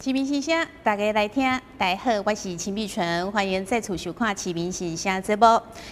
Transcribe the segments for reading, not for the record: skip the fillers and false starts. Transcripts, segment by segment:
启明新声，大家来听。大家好，我是秦碧纯，欢迎再次收看《启明新声》节目。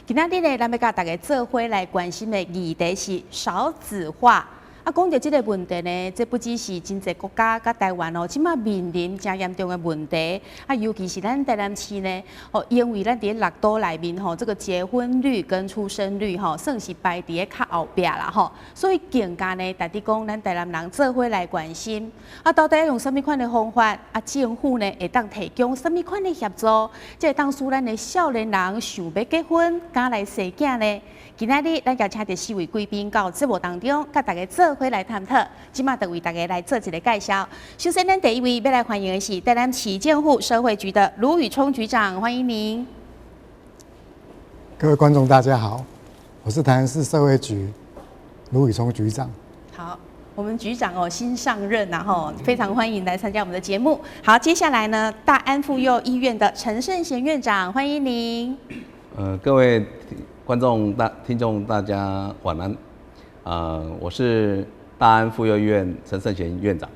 今仔日呢，咱要甲大家做伙来关心的议题是少子化。讲到这个问题呢，这不只是真济国家甲台湾即马面临真严重的问题。尤其是咱台南市呢，因为咱伫六都内面这个结婚率跟出生率算是排伫较后壁啦所以更加呢，大家讲咱台南人做伙来关心。到底要用什么款的方法？政府呢会当提供什么款的协助？这当使咱的少年人想要结婚，敢来生囝呢？今仔日咱邀请到4位贵宾到节目当中，甲大家做伙来探讨。即马就为大家来做一个介绍。首先，咱第一位要来欢迎的是台南市建户社会局的卢宇聪局长，欢迎您。各位观众，大家好，我是台南市社会局卢宇聪局长。好，我们局长新上任非常欢迎来参加我们的节目。好，接下来呢，大安妇幼医院的陈胜贤院长，欢迎您。各位观众、听众，大家晚安。我是大安妇幼医院陈胜贤院长。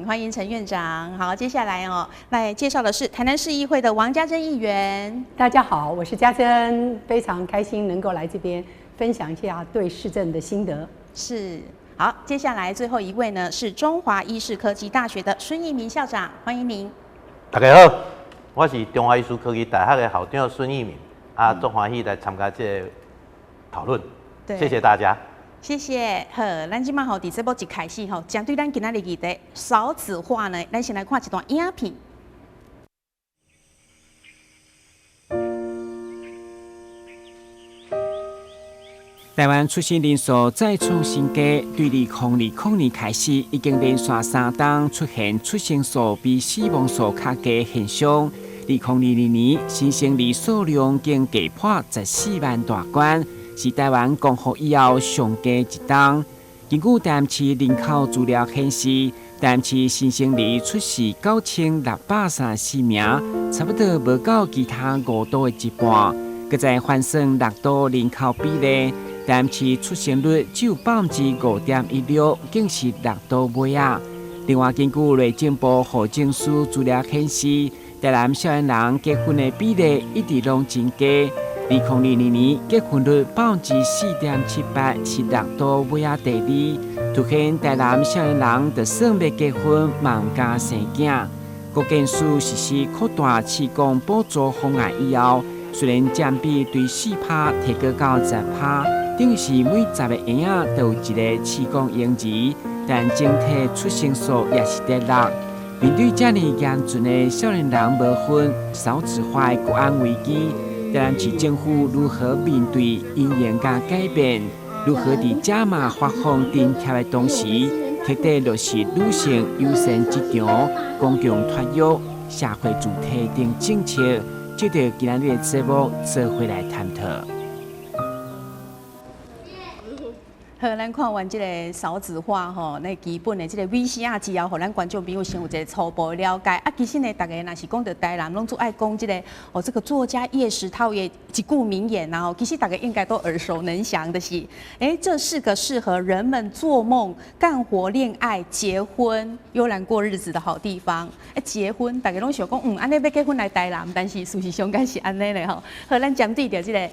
欢迎陈院长。好，接下来来介绍的是台南市议会的王家珍议员。大家好，我是家珍，非常开心能够来这边分享一下对市政的心得。是。好，接下来最后一位呢是中华医事科技大学的孙义民校长，欢迎您。大家好，我是中华医事科技大学的校长孙义民。足欢喜来参加这个讨论，谢谢大家。谢谢。好，咱今嘛伫节目一开始针对咱今仔日议题少子化呢，咱先来看一段影片。台湾出生人数再创新高，对2020年开始，已经连续3档出现出生数比死亡数较低现象。2022年新生儿数量竟击破14万大关，是台湾共和以后上低一档。根据台南市人口资料显示，台南市新生儿出世9634名，差不多无到其他5都的一半。搁再换算6都人口比例，台南市出生率只有5.16%，竟是6都尾啊。另外，根据内政部户政司资料显示，台南少年人结婚的比例一直拢增加。2022年结婚率4.78%，是6都尾啊第2，凸显台南少年人就算要结婚，忙加生囝。国建署实施扩大市公补助方案以后，虽然占比对4%提高到10%，等于是每10个婴仔都有一个市公婴儿，但整体出生数也是跌落。面对这么严峻的少年人无婚、少子化的国安危机，台南市政府如何面对因应甲改变？如何在加码发放津贴的同时，彻底落实女性优先职场、公共托育、社会主体等政策？就着今日的节目做回来探讨。好，咱看完这个少子化那基本的这个 VCR 之后，咱观众朋友先有一个初步的了解。其实呢，大家若是讲到台南，拢最爱讲这个这个作家叶石涛的一句名言其实大家应该都耳熟能详的是，这是个适合人们做梦、干活、恋爱、结婚、悠然过日子的好地方。结婚大家拢想讲，安尼要结婚来台南，但是事实上该是安尼嘞好，咱针对着这个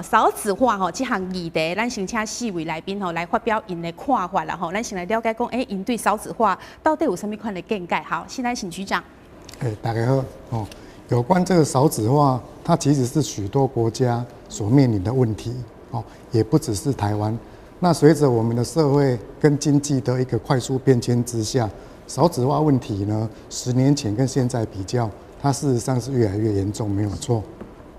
少子化这项议题，咱先请4位来宾来发表因的看法啦咱先来了解讲，因对少子化到底有什么款的见解？好，现在请局长。大家好有关这个少子化，它其实是许多国家所面临的问题也不只是台湾。那随着我们的社会跟经济的一个快速变迁之下，少子化问题呢，10年前跟现在比较，它事实上是越来越严重，没有错。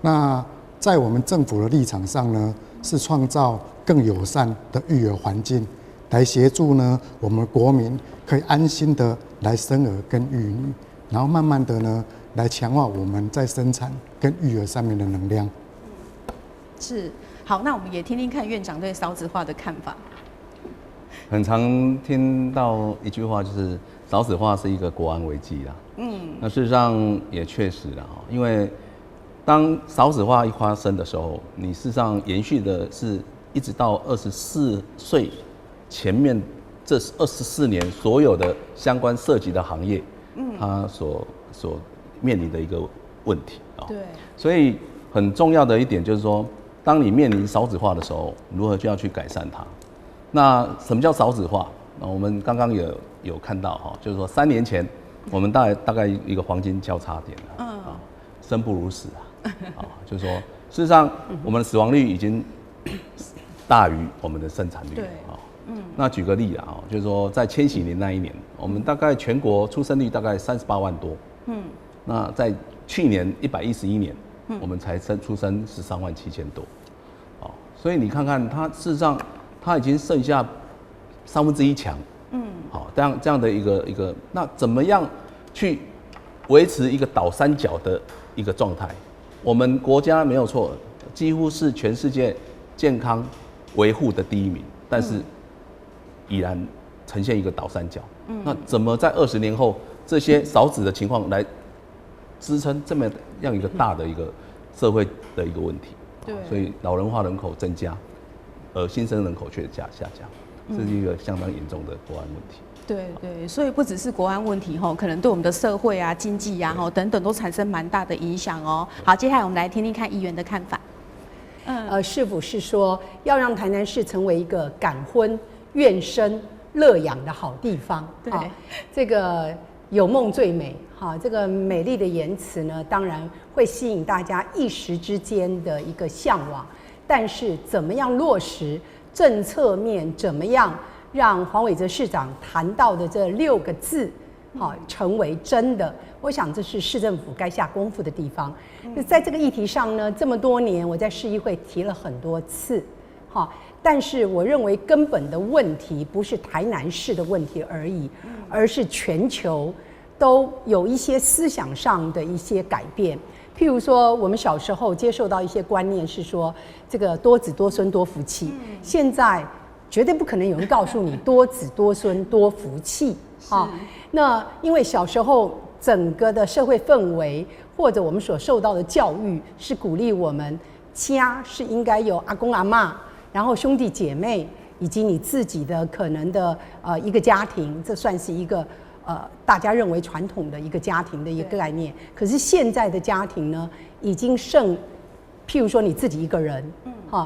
那在我们政府的立场上呢，是创造更友善的育儿环境，来协助呢我们国民可以安心的来生儿跟育女，然后慢慢的呢来强化我们在生产跟育儿上面的能量。是，好，那我们也听听看院长对少子化的看法。很常听到一句话，就是少子化是一个国安危机啦。那事实上也确实啦，因为当少子化一发生的时候，你事实上延续的是一直到24岁前面这24年所有的相关涉及的行业，他所面临的一个问题啊。对，所以很重要的一点就是说，当你面临少子化的时候，如何就要去改善它。那什么叫少子化？那我们刚刚有看到哈，就是说3年前我们大概一个黄金交叉点啊，生不如死啊，就是说事实上我们的死亡率已经大于我们的生产率啊。那举个例啊，就是说在千禧年那一年，我们大概全国出生率大概38万多，那在去年111年，我们才出生13万7千多，所以你看看它事实上它已经剩下1/3强，好，这样的一个，那怎么样去维持一个倒三角的一个状态？我们国家没有错，几乎是全世界健康维护的第1名，但是依然呈现一个倒三角。那怎么在20年后这些少子的情况来支撑这么样一个大的一个社会的一个问题？对，所以老人化人口增加，而新生人口却下降，这是一个相当严重的国安问题。对，所以不只是国安问题可能对我们的社会啊、经济啊等等都产生蛮大的影响哦。好，接下来我们来听听看议员的看法。是否是说要让台南市成为一个感婚、愿生、乐养的好地方？对，这个有梦最美。这个美丽的言辞呢，当然会吸引大家一时之间的一个向往。但是怎么样落实政策面，怎么样让黄伟哲市长谈到的这6个字，成为真的？我想这是市政府该下功夫的地方。在这个议题上呢，这么多年我在市议会提了很多次，但是我认为根本的问题不是台南市的问题而已，而是全球都有一些思想上的一些改变。譬如说，我们小时候接受到一些观念是说，这个多子多孙多福气，现在绝对不可能有人告诉你多子多孙多福气啊。那因为小时候整个的社会氛围或者我们所受到的教育是鼓励我们家是应该有阿公阿嬷，然后兄弟姐妹以及你自己的可能的一个家庭，这算是一个大家认为传统的一个家庭的一个概念。可是现在的家庭呢，已经剩譬如说你自己一个人，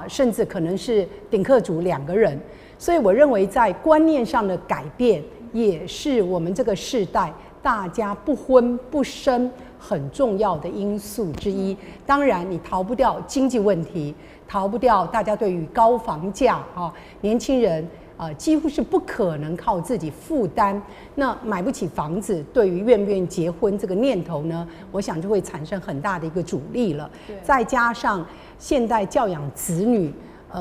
甚至可能是顶客族2个人。所以我认为在观念上的改变，也是我们这个世代大家不婚不生很重要的因素之一。当然你逃不掉经济问题，逃不掉大家对于高房价年轻人几乎是不可能靠自己负担，那买不起房子，对于愿不愿意结婚这个念头呢，我想就会产生很大的一个阻力了。再加上现代教养子女，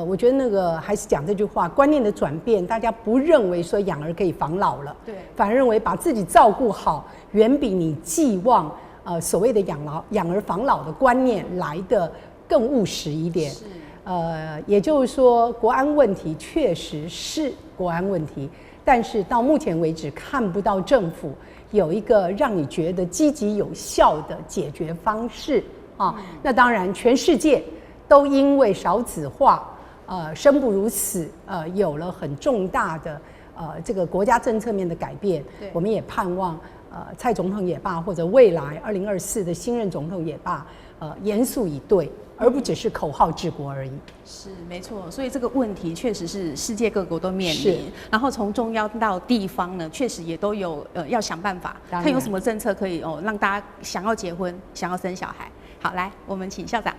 我觉得那个还是讲这句话，观念的转变，大家不认为说养儿可以防老了，反而认为把自己照顾好，远比你寄望所谓的养儿防老的观念来得更务实一点。也就是说，国安问题确实是国安问题，但是到目前为止看不到政府有一个让你觉得积极有效的解决方式那当然，全世界都因为少子化，生不如死，有了很重大的这个国家政策面的改变。我们也盼望蔡总统也罢，或者未来2024的新任总统也罢，严肃以对，而不只是口号治国而已。是没错，所以这个问题确实是世界各国都面临，然后从中央到地方呢，确实也都有要想办法，看有什么政策可以让大家想要结婚、想要生小孩。好，来，我们请校长。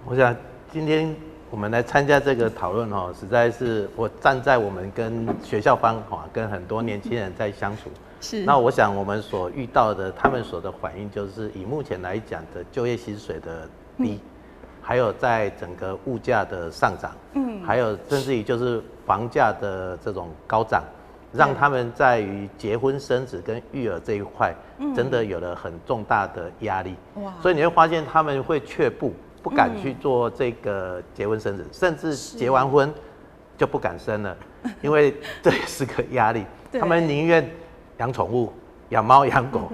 我想今天我们来参加这个讨论实在是我站在我们跟学校方跟很多年轻人在相处。是。那我想我们所遇到的，他们所的反应就是以目前来讲的就业薪水的低，还有在整个物价的上涨，还有甚至于就是房价的这种高涨，让他们在于结婚生子跟育儿这一块，真的有了很重大的压力。所以你会发现他们会却步，不敢去做这个结婚生子，甚至结完婚就不敢生了，因为这也是个压力。他们宁愿养宠物、养猫养狗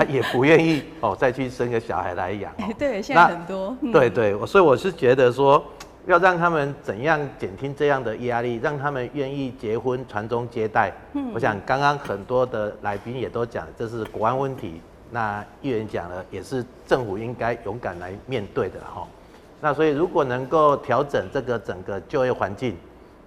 也不愿意再去生个小孩来养。对，现在很多。对，所以我是觉得说，要让他们怎样减轻这样的压力，让他们愿意结婚传宗接代。我想刚刚很多的来宾也都讲，这是国安问题。那议员讲了，也是政府应该勇敢来面对的哈。那所以如果能够调整这个整个就业环境，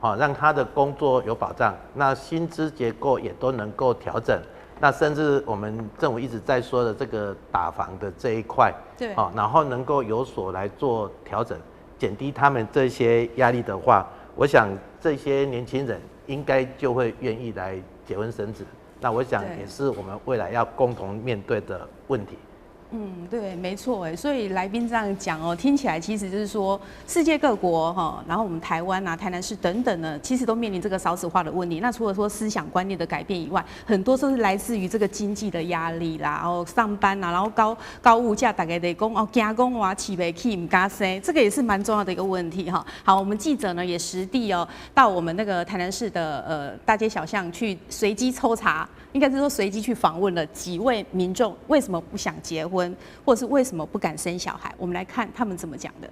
好让他的工作有保障，那薪资结构也都能够调整。那甚至我们政府一直在说的这个打房的这一块，对，然后能够有所来做调整。减低他们这些压力的话，我想这些年轻人应该就会愿意来结婚生子。那我想也是我们未来要共同面对的问题。对，没错哎，所以来宾这样讲哦，听起来其实就是说，世界各国哈，然后我们台湾啊、台南市等等呢，其实都面临这个少子化的问题。那除了说思想观念的改变以外，很多都是来自于这个经济的压力啦，然后上班啊，然后高物价，大概得讲哦，惊讲哇起不起唔敢生，这个也是蛮重要的一个问题哈。好，我们记者呢也实地哦到我们那个台南市的大街小巷去随机抽查，应该是说随机去访问了几位民众，为什么不想结婚？或者是为什么不敢生小孩？我们来看他们怎么讲的。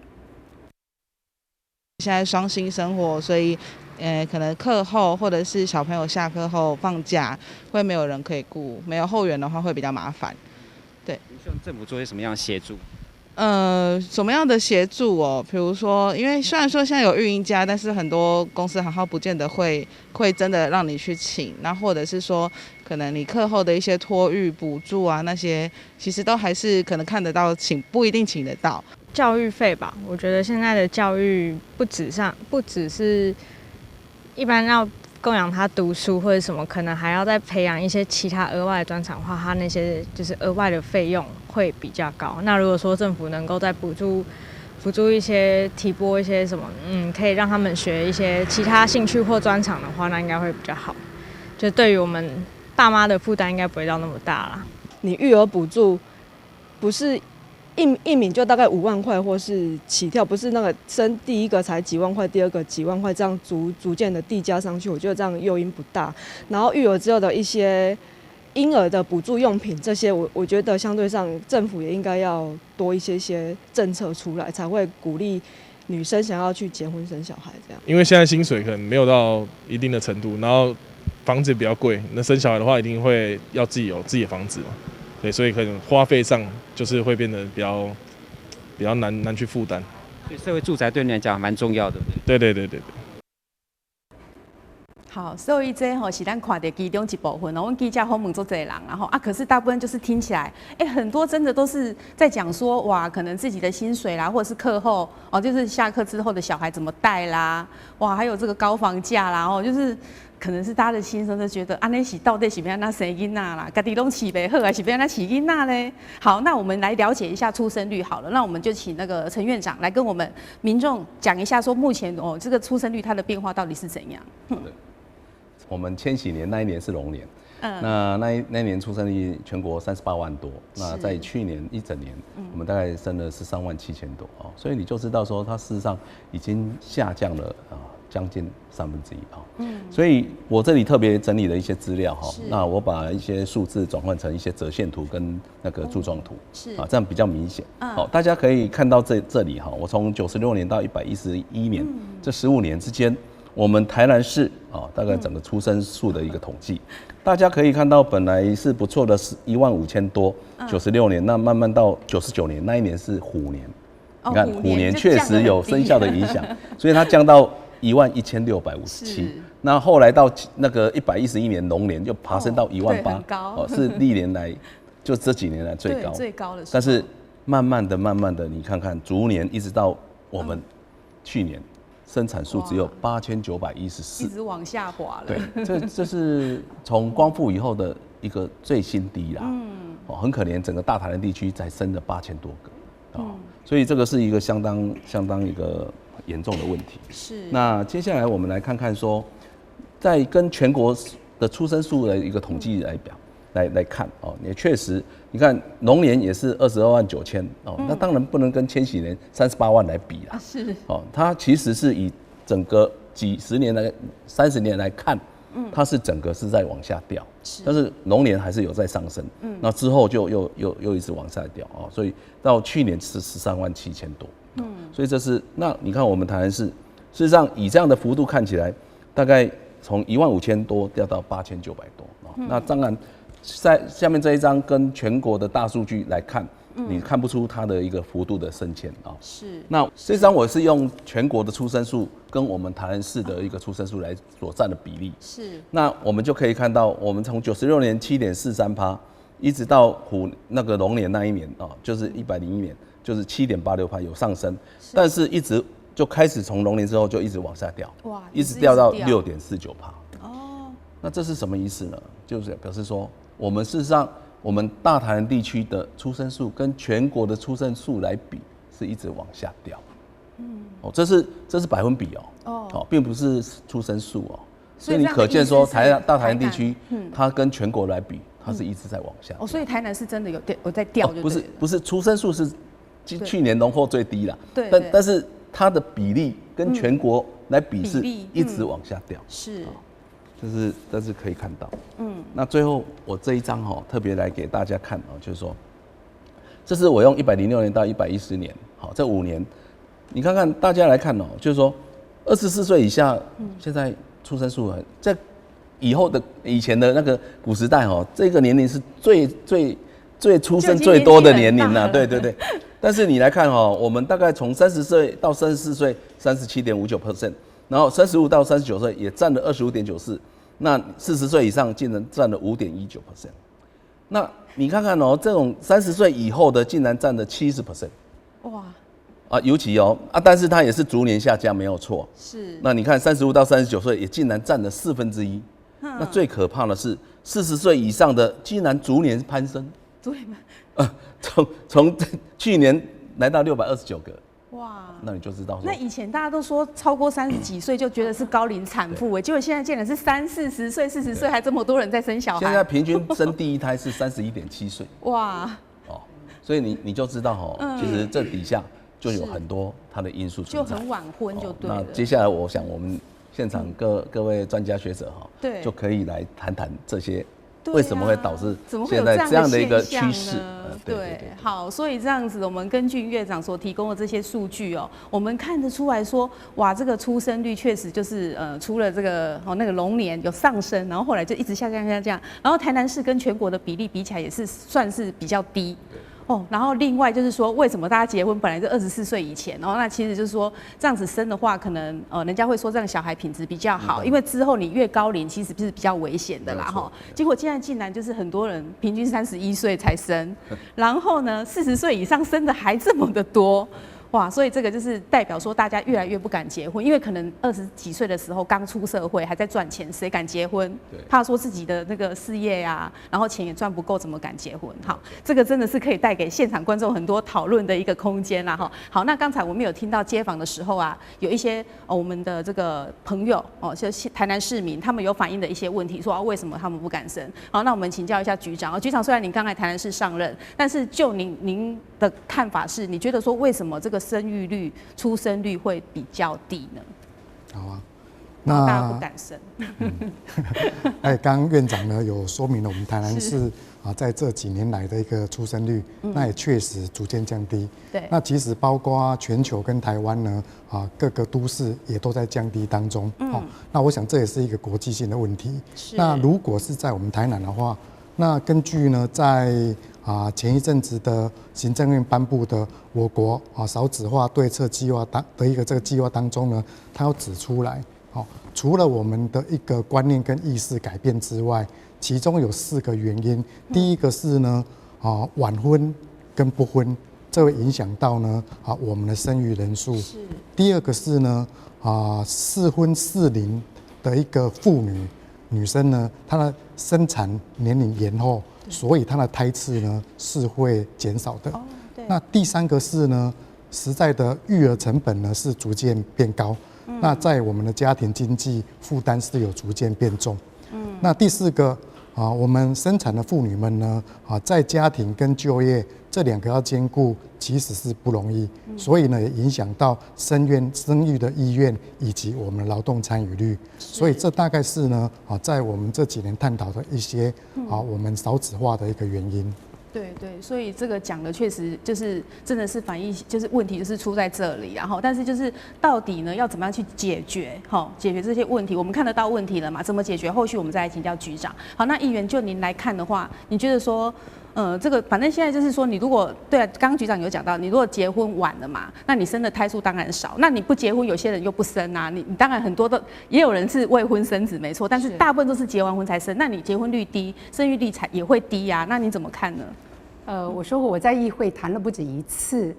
现在双薪生活，所以可能课后或者是小朋友下课后放假，会没有人可以顾，没有后援的话会比较麻烦。对，希望政府做些什么样的协助？什么样的协助哦？比如说，因为虽然说现在有育婴假，但是很多公司行号不见得会真的让你去请，那或者是说，可能你课后的一些托育补助啊，那些其实都还是可能看得到，不一定请得到。教育费吧，我觉得现在的教育不只是一般要供养他读书或者什么，可能还要再培养一些其他额外的专长的话，他那些就是额外的费用会比较高。那如果说政府能够再补助一些提拨一些什么，可以让他们学一些其他兴趣或专长的话，那应该会比较好。就对于我们爸妈的负担应该不会到那么大啦。你育儿补助不是一名就大概5万块或是起跳，不是那个生第一个才几万块，第二个几万块，这样逐渐的递加上去，我觉得这样诱因不大。然后育儿之后的一些婴儿的补助用品这些，我觉得相对上政府也应该要多一些政策出来，才会鼓励女生想要去结婚生小孩这样。因为现在薪水可能没有到一定的程度，然后房子也比较贵，那生小孩的话一定会要自己有自己的房子嘛。对，所以可能花费上就是会变得比较难去负担。所以社会住宅对你来讲蛮重要的，对不对？对。好，所以这是咱看到其中一部分。我们记者访问做这人，然后可是大部分就是听起来，很多真的都是在讲说，哇，可能自己的薪水啦，或者是课后就是下课之后的小孩怎么带啦，哇，还有这个高房价啦，就是可能是大家的心声，就觉得那是到底是要那生囡仔啦，家己拢饲不好，还是要那饲囡仔嘞？好，那我们来了解一下出生率好了。那我们就请那个陈院长来跟我们民众讲一下，说目前这个出生率它的变化到底是怎样？我们千禧年那一年是龙年，那年出生率全国38万多，那在去年一整年，我们大概生了13万7千多啊，所以你就知道说它事实上已经下降了将近1/3啊。所以我这里特别整理了一些资料哈，那我把一些数字转换成一些折线图跟那个柱状图，这样比较明显。好，大家可以看到这里哈，我从96年到111年这15年之间。我们台南市大概整个出生数的一个统计，大家可以看到，本来是不错的，15000多，96年，那慢慢到99年，那一年是虎年，你看虎年确实有生肖的影响，所以它降到11657。那后来到那个111年龙年，就爬升到18000，是历年来就这几年来最高的。但是慢慢的，你看看逐年一直到我们去年。生产数只有8914，一直往下滑了。对，这是从光复以后的一个最新低啦。很可怜，整个大台南地区才生了8000多个，所以这个是一个相当一个严重的问题。是。那接下来我们来看看说，在跟全国的出生数的一个统计来看也确实，你看龙年也是22万9千那当然不能跟千禧年38万来比啦。是它其实是以整个几十年来30年来看，它是整个是在往下掉，但是龙年还是有在上升，那之后就又一直往下掉所以到去年是13万7千多所以这是那你看我们台南市，事实上以这样的幅度看起来，大概从15000多掉到8900多。那当然，在下面这一张跟全国的大数据来看，你看不出它的一个幅度的升迁啊。是。那这张我是用全国的出生数跟我们台南市的一个出生数来所占的比例。是。那我们就可以看到，我们从96年7.43%，一直到那个龙年那一年啊，就是101年。就是7.86%有上升，但是一直就开始从龙年之后就一直往下掉，哇，一直掉到6.49%。哦，那这是什么意思呢？就是表示说，我们事实上我们大台南地区的出生数跟全国的出生数来比，是一直往下掉。这是百分比哦，并不是出生数哦。所以你可见说大台南地区，它跟全国来比，它是一直在往下。所以台南是真的有在掉，不是出生数是。去年荣获最低啦，对，但是它的比例跟全国来比是一直往下掉，是，这是可以看到。那最后我这一张特别来给大家看就是说，这是我用106年到110年，这5年，你看看大家来看就是说，24岁以下，现在出生数在以前的那个古时代这个年龄是最出生最多的年龄了，对。但是你来看我们大概从30岁到34岁37.59%，然后35到39岁也占了25.94%，那40岁以上竟然占了5.19%。那你看看这种30岁以后的竟然占了70%，哇！尤其但是它也是逐年下降，没有错。是。那你看35到39岁也竟然占了1/4。那最可怕的是40岁以上的竟然逐年攀升。对吗？从去年来到629个，哇！那你就知道说，那以前大家都说超过30几岁就觉得是高龄产妇，结果现在竟然是30、40岁、40岁还这么多人在生小孩。现在平均生第一胎是31.7岁，哇！所以你就知道其实这底下就有很多它的因素存在，就很晚婚就对了。那接下来我想我们现场各位专家学者就可以来谈谈这些。为什么会导致现在这样的一个趋势？对，好，所以这样子，我们根据院长所提供的这些数据我们看得出来说，哇，这个出生率确实就是除了这个那个龙年有上升，然后后来就一直下降，然后台南市跟全国的比例比起来也是算是比较低。然后另外就是说，为什么大家结婚本来就24岁以前，那其实就是说这样子生的话，可能人家会说这样小孩品质比较好，因为之后你越高龄其实是比较危险的啦结果现在竟然就是很多人平均31岁才生，然后呢40岁以上生的还这么的多。哇，所以这个就是代表说大家越来越不敢结婚，因为可能20几岁的时候刚出社会还在赚钱，谁敢结婚？怕说自己的那个事业呀，然后钱也赚不够，怎么敢结婚？好，这个真的是可以带给现场观众很多讨论的一个空间啦好，那刚才我们有听到街访的时候有一些我们的这个朋友就是台南市民，他们有反映的一些问题，说为什么他们不敢生？好，那我们请教一下局长。局长，虽然您刚才台南市上任，但是就您的看法是，你觉得说为什么这个生育率、出生率会比较低呢？好啊，那大家不敢生。刚刚院长呢有说明了我们台南市在这几年来的一个出生率，那也确实逐渐降低。对，那其实包括全球跟台湾呢各个都市也都在降低当中。那我想这也是一个国际性的问题。那如果是在我们台南的话，那根据呢在前一阵子的行政院颁布的我国少子化对策计划的一个这个计划当中呢，它要指出来，除了我们的一个观念跟意识改变之外，其中有4个原因。第一个是呢，晚婚跟不婚，这会影响到呢我们的生育人数。第二个是呢适婚适龄的一个妇女生呢，她的生产年龄延后。所以它的胎次呢是会减少的。那第3个是呢，实在的育儿成本呢是逐渐变高。那在我们的家庭经济负担是有逐渐变重。那第4个我们生产的妇女们呢在家庭跟就业这2个要兼顾，其实是不容易。所以呢也影响到生育的意愿以及我们劳动参与率。所以这大概是呢在我们这几年探讨的一些我们少子化的一个原因。对对，所以这个讲的确实就是真的是反映，就是问题就是出在这里，然后但是就是到底呢要怎么样去解决，解决这些问题，我们看得到问题了嘛？怎么解决？后续我们再来请教局长。好，那议员就您来看的话，你觉得说？这个反正现在就是说，你如果对啊，刚刚局长有讲到，你如果结婚晚了嘛，那你生的胎数当然少。那你不结婚，有些人又不生啊，你当然很多的，也有人是未婚生子没错，但是大部分都是结完婚才生。那你结婚率低，生育率也会低呀、那你怎么看呢？我说过我在议会谈了不止一次，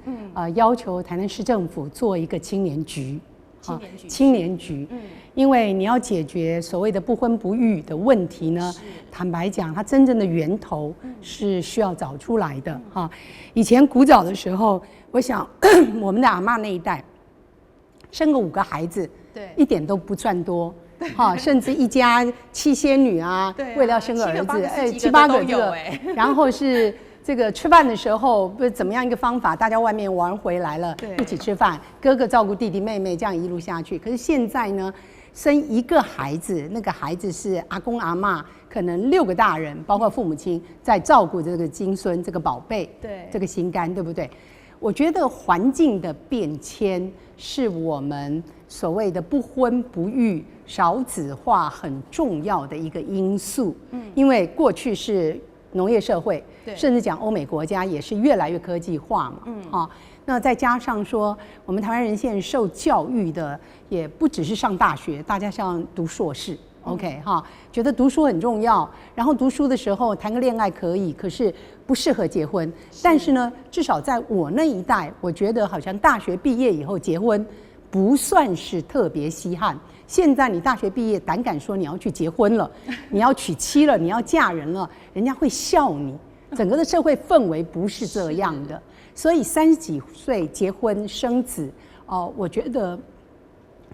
要求台南市政府做一个青年局。青年局，因为你要解决所谓的不婚不育的问题呢，坦白讲，它真正的源头是需要找出来的哈。以前古早的时候，我想我们的阿嬷那一代，生个5个孩子，对，一点都不算多。哈，甚至一家7仙女啊，为了要生个儿子，7、8个这个，然后是。这个吃饭的时候不是怎么样一个方法，大家外面玩回来了，一起吃饭，哥哥照顾弟弟妹妹，这样一路下去。可是现在呢，生一个孩子，那个孩子是阿公阿嬷，可能6个大人，包括父母亲在照顾这个金孙这个宝贝，对，这个心肝，对不对？我觉得环境的变迁是我们所谓的不婚不育、少子化很重要的一个因素。因为过去是农业社会，甚至讲欧美国家也是越来越科技化嘛，那再加上说我们台湾人现在受教育的也不只是上大学，大家像读硕士，OK 哈，觉得读书很重要，然后读书的时候谈个恋爱可以，可是不适合结婚。但是呢，至少在我那一代，我觉得好像大学毕业以后结婚不算是特别稀罕。现在你大学毕业，胆敢说你要去结婚了，你要娶妻了，你要嫁人了，人家会笑你。整个的社会氛围不是这样的，所以30几岁结婚生子，我觉得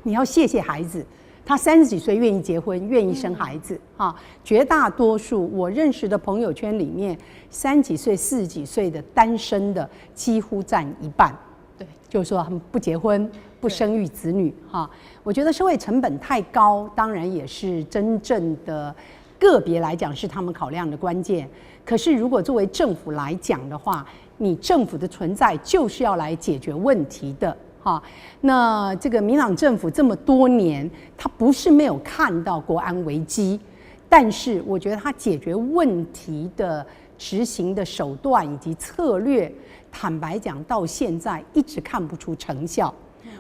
你要谢谢孩子，他30几岁愿意结婚，愿意生孩子啊。绝大多数我认识的朋友圈里面，30几岁、40几岁的单身的几乎占一半。对，就是说他们不结婚。不生育子女哈，我觉得社会成本太高，当然也是真正的个别来讲是他们考量的关键。可是如果作为政府来讲的话，你政府的存在就是要来解决问题的哈。那这个民党政府这么多年，他不是没有看到国安危机，但是我觉得他解决问题的执行的手段以及策略，坦白讲到现在一直看不出成效。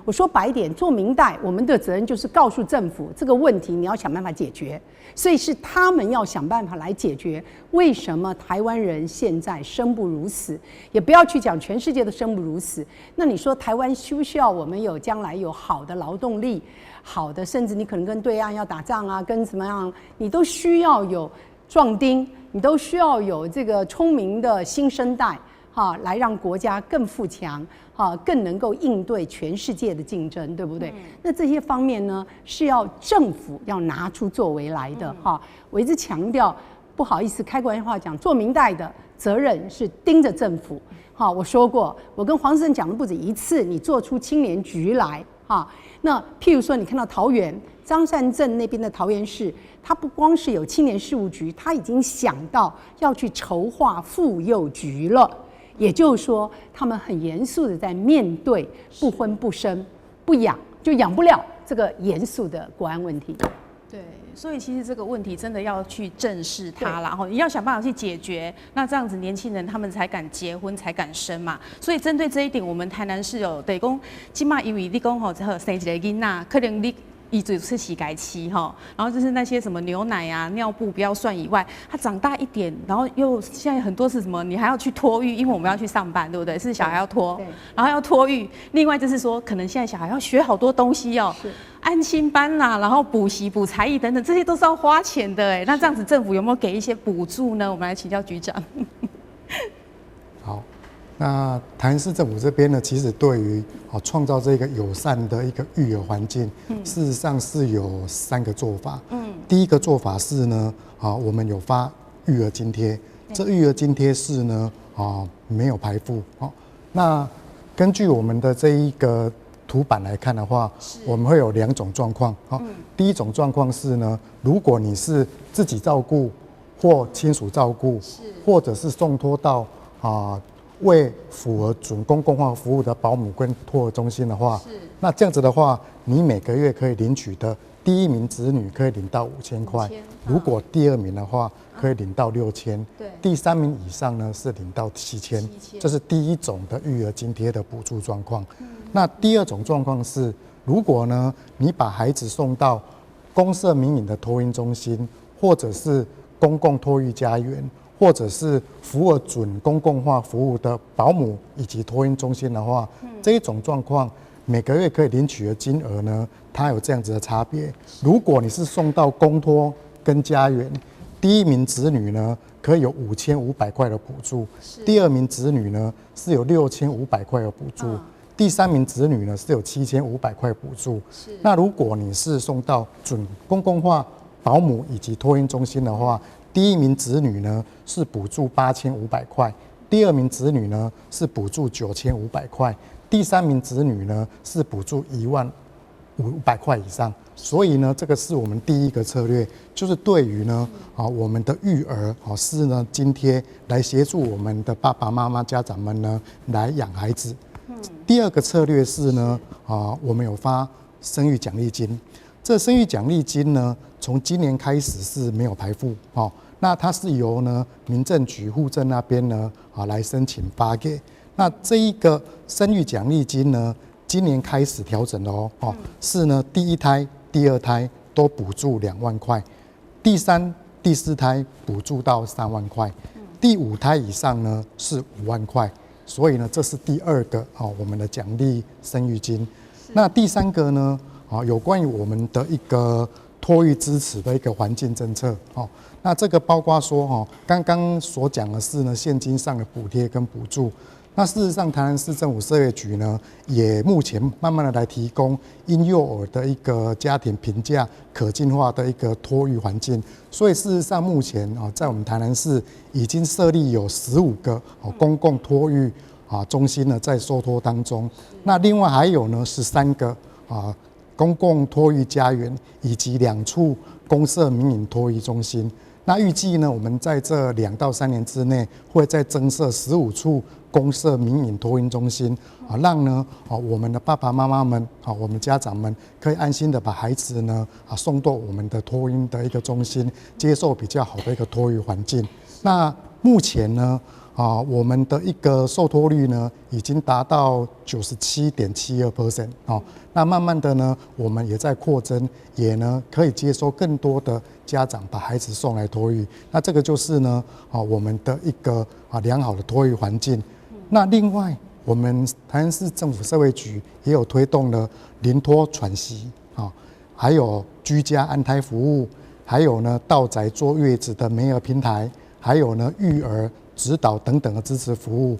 我说白一点，做民代，我们的责任就是告诉政府这个问题你要想办法解决，所以是他们要想办法来解决。为什么台湾人现在生不如死？也不要去讲全世界都生不如死。那你说台湾需不需要我们有将来有好的劳动力，好的，甚至你可能跟对岸要打仗啊，跟怎么样，你都需要有壮丁，你都需要有这个聪明的新生代。来让国家更富强，更能够应对全世界的竞争，对不对？那这些方面呢，是要政府要拿出作为来的。我一直强调，不好意思，开个玩笑讲，做民代的责任是盯着政府。我说过，我跟黄生讲了不止一次，你做出青年局来。那譬如说，你看到桃园张善政那边的桃园市，他不光是有青年事务局，他已经想到要去筹划妇幼局了。也就是说，他们很严肃的在面对不婚不生不养就养不了这个严肃的国安问题。对，所以其实这个问题真的要去正视它啦，然后你要想办法去解决，那这样子年轻人他们才敢结婚，才敢生嘛。所以针对这一点，我们台南市有得讲，起码因为你讲吼，生一个囡仔，可能你。一直是洗改期哈，然后就是那些什么牛奶啊、尿布不要算以外，他长大一点，然后又现在很多是什么，你还要去托育，因为我们要去上班，对不对？是小孩要托，然后要托育。另外就是说，可能现在小孩要学好多东西哦，安亲班啦，然后补习、补才艺等等，这些都是要花钱的哎。那这样子政府有没有给一些补助呢？我们来请教局长。好。那台南市政府这边呢，其实对于创造这个友善的一个育儿环境，事实上是有3个做法。第一个做法是呢，我们有发育儿津贴，这育儿津贴是呢，没有排付。那根据我们的这一个图版来看的话，我们会有2种状况。第一种状况是呢，如果你是自己照顾，或亲属照顾，或者是送托到未符合准公共化服务的保姆跟托儿中心的话，那这样子的话，你每个月可以领取的第1名子女可以领到5000块，如果第2名的话可以领到6000，第3名以上呢是领到7000，这是第一种的育儿津贴的补助状况。那第2种状况是，如果呢你把孩子送到公社民营的托婴中心，或者是公共托育家园，或者是符合准公共化服务的保姆以及托婴中心的话，这一种状况每个月可以领取的金额呢，它有这样子的差别。如果你是送到公托跟家园，第1名子女呢可以有5500块的补助，第2名子女呢是有6500块的补助，第3名子女呢是有7500块补助。那如果你是送到准公共化保姆以及托婴中心的话，第1名子女呢是补助8500块，第2名子女呢是补助9500块，第3名子女呢是补助11500块以上。所以呢，这个是我们第一个策略，就是对于呢我们的育儿是呢津贴来协助我们的爸爸妈妈家长们呢来养孩子。第2个策略是呢我们有发生育奖励金。这生育奖励金呢，从今年开始是没有排付那它是由呢民政局户政那边呢来申请发给。那这一个生育奖励金呢，今年开始调整了是呢第1胎、第2胎都补助2万块，第3、第4胎补助到3万块，第5胎以上呢是5万块。所以呢，这是第2个我们的奖励生育金。那第3个呢？有关于我们的一个托育支持的一个环境政策那这个包括说刚刚所讲的是呢现金上的补贴跟补助。那事实上，台南市政府社会局呢，也目前慢慢的来提供婴幼儿的一个家庭评价可进化的一个托育环境。所以事实上，目前在我们台南市已经设立有15个公共托育中心呢在收托当中。那另外还有呢13个公共托育家园以及2处公社民营托育中心。那预计呢，我们在这2到3年之内，会再增设15处公社民营托婴中心，让呢我们的爸爸妈妈们我们家长们可以安心的把孩子呢送到我们的托婴的一个中心，接受比较好的一个托育环境。那目前呢我们的一个受托率呢，已经达到97.72%那慢慢的呢，我们也在扩增，也呢可以接收更多的家长把孩子送来托育。那这个就是呢我们的一个良好的托育环境。那另外，我们台南市政府社会局也有推动了临托喘息还有居家安胎服务，还有呢到宅坐月子的媒合平台，还有呢育儿指导等等的支持服务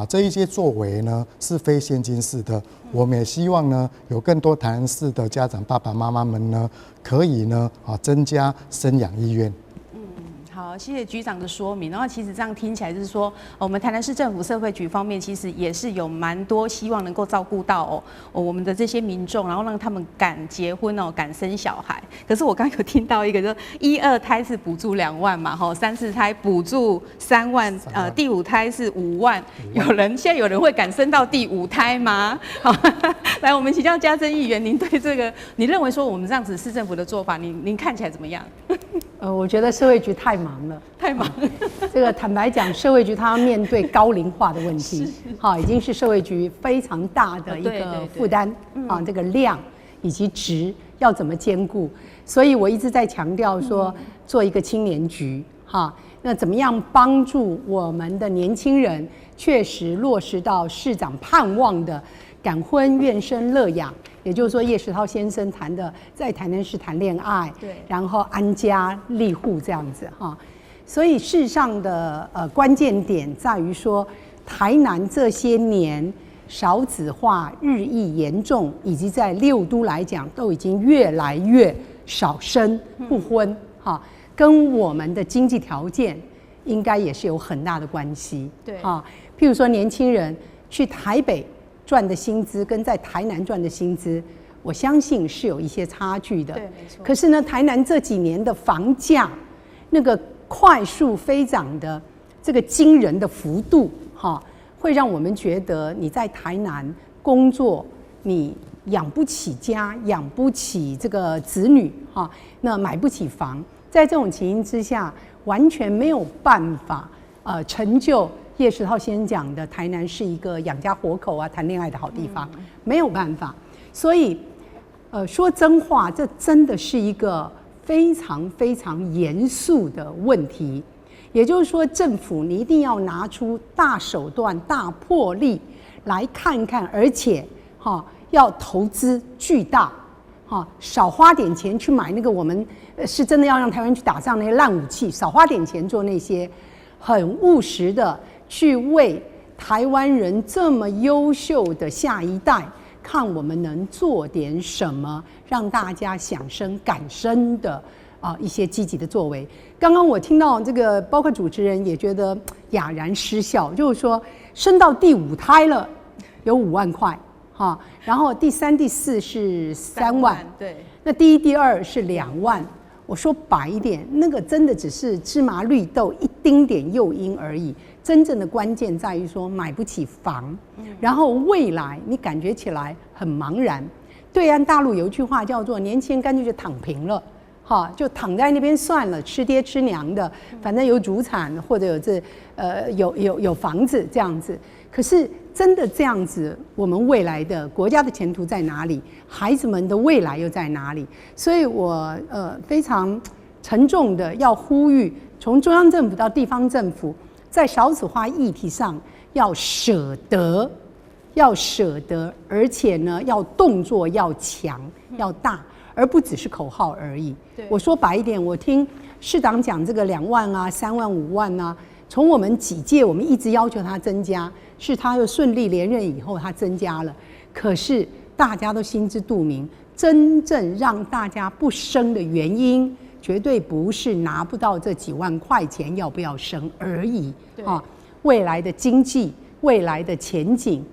这一些作为呢是非现金式的。我们也希望呢有更多台南市的家长爸爸妈妈们呢，可以呢增加生养意愿。好，谢谢局长的说明。然后其实这样听起来就是说，我们台南市政府社会局方面其实也是有蛮多希望能够照顾到我们的这些民众，然后让他们敢结婚敢生小孩。可是我刚有听到一个，就是1、2胎是补助2万嘛，3、4胎补助3万，第5胎是5万。现在有人会敢生到第5胎吗？好，来，我们请教家珍议员，您对这个，你认为说我们这样子市政府的做法，您看起来怎么样？我觉得社会局太忙了，这个坦白讲，社会局它要面对高龄化的问题，已经是社会局非常大的一个负担这个量以及值要怎么兼顾？所以我一直在强调说，做一个青年局那怎么样帮助我们的年轻人确实落实到市长盼望的敢婚愿生乐养？也就是说，叶石涛先生谈的在台南市谈恋爱，然后安家立户这样子所以事实上的关键点在于说，台南这些年少子化日益严重，以及在6都来讲都已经越来越少生不婚跟我们的经济条件应该也是有很大的关系。譬如说年轻人去台北赚的薪资跟在台南赚的薪资，我相信是有一些差距的。可是呢，台南这几年的房价那个快速飞涨的这个惊人的幅度，哈，会让我们觉得你在台南工作，你养不起家，养不起这个子女，哈，那买不起房，在这种情形之下，完全没有办法成就叶石涛先生讲的台南是一个养家活口啊、谈恋爱的好地方，没有办法。所以，说真话，这真的是一个非常非常严肃的问题。也就是说，政府你一定要拿出大手段、大魄力来看看，而且要投资巨大，少花点钱去买那个我们是真的要让台湾去打仗那些烂武器，少花点钱做那些很务实的，去为台湾人这么优秀的下一代，看我们能做点什么，让大家想生感生的一些积极的作为。刚刚我听到这个，包括主持人也觉得哑然失笑，就是说生到第5胎了，有5万块，然后第3、第4是3万，对，那第1、第2是2万。我说白一点，那个真的只是芝麻绿豆一丁点诱因而已。真正的关键在于说买不起房，然后未来你感觉起来很茫然。对岸大陆有一句话叫做"年轻人干脆就躺平了"，就躺在那边算了，吃爹吃娘的，反正有主产或者有房子这样子。可是真的这样子，我们未来的国家的前途在哪里？孩子们的未来又在哪里？所以我非常沉重的要呼吁，从中央政府到地方政府，在少子化议题上要舍得，而且呢要动作要强要大，而不只是口号而已。我说白一点，我听市长讲这个2万啊、3万、5万啊，从我们几届我们一直要求他增加，是他又顺利连任以后他增加了，可是大家都心知肚明，真正让大家不生的原因，绝对不是拿不到这几万块钱要不要生而已。未来的经济，未来的前景，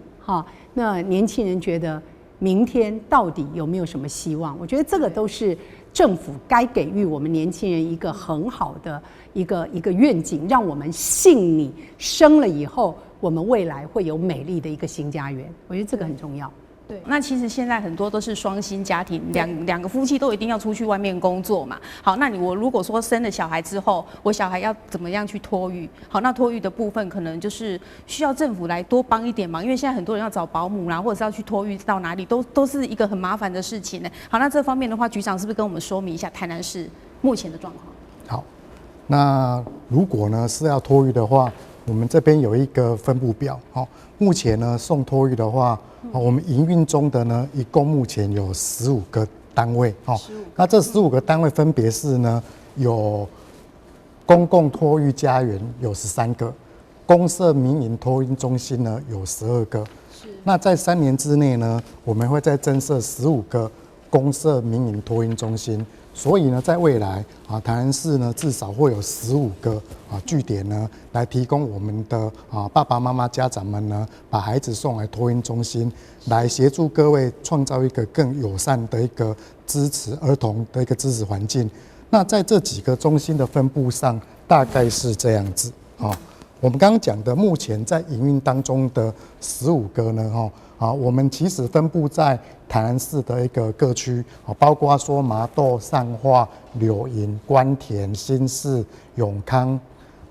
那年轻人觉得明天到底有没有什么希望？我觉得这个都是政府该给予我们年轻人一个很好的一个愿景，让我们信你生了以后，我们未来会有美丽的一个新家园。我觉得这个很重要。对，那其实现在很多都是双薪家庭，两个夫妻都一定要出去外面工作嘛。好，那我如果说生了小孩之后，我小孩要怎么样去托育？好，那托育的部分可能就是需要政府来多帮一点忙，因为现在很多人要找保姆啦，或者是要去托育到哪里，都是一个很麻烦的事情呢。好，那这方面的话，局长是不是跟我们说明一下台南市目前的状况？好，那如果呢是要托育的话，我们这边有一个分布表。目前呢送托育的话，我们营运中的呢，一共目前有15个单位。那这15个单位分别是呢，有公共托育家园有13个，公社民营托育中心呢有12个。那在3年之内呢，我们会再增设15个公社民营托育中心。所以呢，在未来台南市呢至少会有15个据点呢，来提供我们的爸爸妈妈家长们呢，把孩子送来托婴中心，来协助各位创造一个更友善的一个支持儿童的一个支持环境。那在这几个中心的分布上，大概是这样子。我们刚刚讲的，目前在营运当中的15个呢，我们其实分布在台南市的一个各区，包括说麻豆、上化、柳营、官田、新市、永康，